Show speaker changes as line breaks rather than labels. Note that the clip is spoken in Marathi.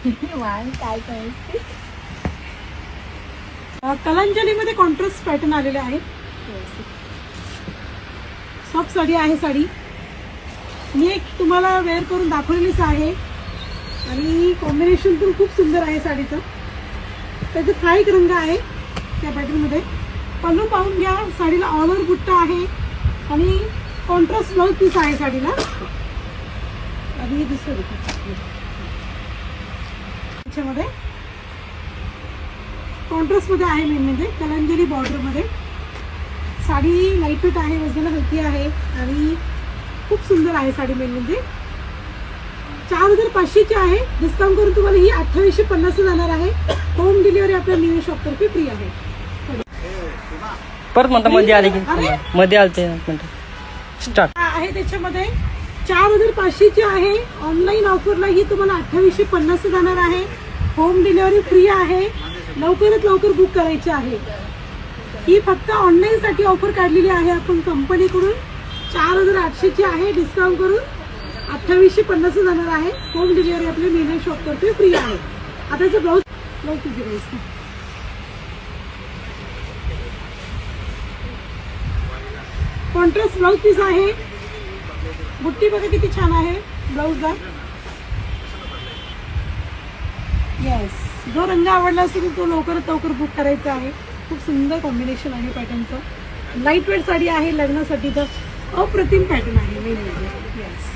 काय सांगते
कलांजली मध्ये कॉन्ट्रास्ट पॅटर्न आलेले आहे. सॉफ्ट साडी आहे. साडी मी एक तुम्हाला वेअर करून दाखवलेलीच आहे आणि कॉम्बिनेशन पण खूप सुंदर आहे साडीचं. त्याचा हा एक रंग आहे त्या पॅटर्न मध्ये. पल्लू पाहून घ्या. साडीला ऑल ओव्हर बुट्टा आहे आणि कॉन्ट्रास्ट ब्लाउज पीस आहे साडीला. आणि दिसतो त्याच्यामध्ये कॉन्ट्रास्ट मध्ये आहे. मेन म्हणजे कलांजली बॉर्डर मध्ये साडी लाईट वेट आहे, वजनाला हलकी आहे आणि खूप सुंदर आहे साडी. मेन म्हणजे 4500 ची आहे. डिस्काउंट करून तुम्हाला ही 2850 जाणार आहे. होम डिलिव्हरी आपल्या न्यू शॉप तर्फे फ्री आहे.
परत म्हणता मध्ये आले की मध्ये आलते स्टार्ट
आहे. त्याच्यामध्ये 4500 ची आहे. ऑनलाईन ऑफरला ही तुम्हाला 2850 जाणार आहे. होम डिलिव्हरी फ्री आहे. लवकरात लवकर बुक करायची आहे. ही फक्त ऑनलाईन साठी ऑफर काढलेली आहे आपण कंपनीकडून. 4800 ची आहे. डिस्काउंट करून 2850 जाणार आहे. होम डिलिव्हरी आपल्या मेन शॉप तर्फे फ्री आहे. आता याचं ब्लाऊज कॉन्ट्रास्ट ब्लाऊज पीस आहे. बुट्टी बघा किती छान आहे ब्लाऊजला. येस, जो रंग आवडला असेल तो लवकरात लवकर बुक करायचा आहे. खूप सुंदर कॉम्बिनेशन आहे पॅटर्नचं. लाईट वेट साडी आहे. लग्नासाठी तर अप्रतिम पॅटर्न आहे. मेन म्हणजे येस.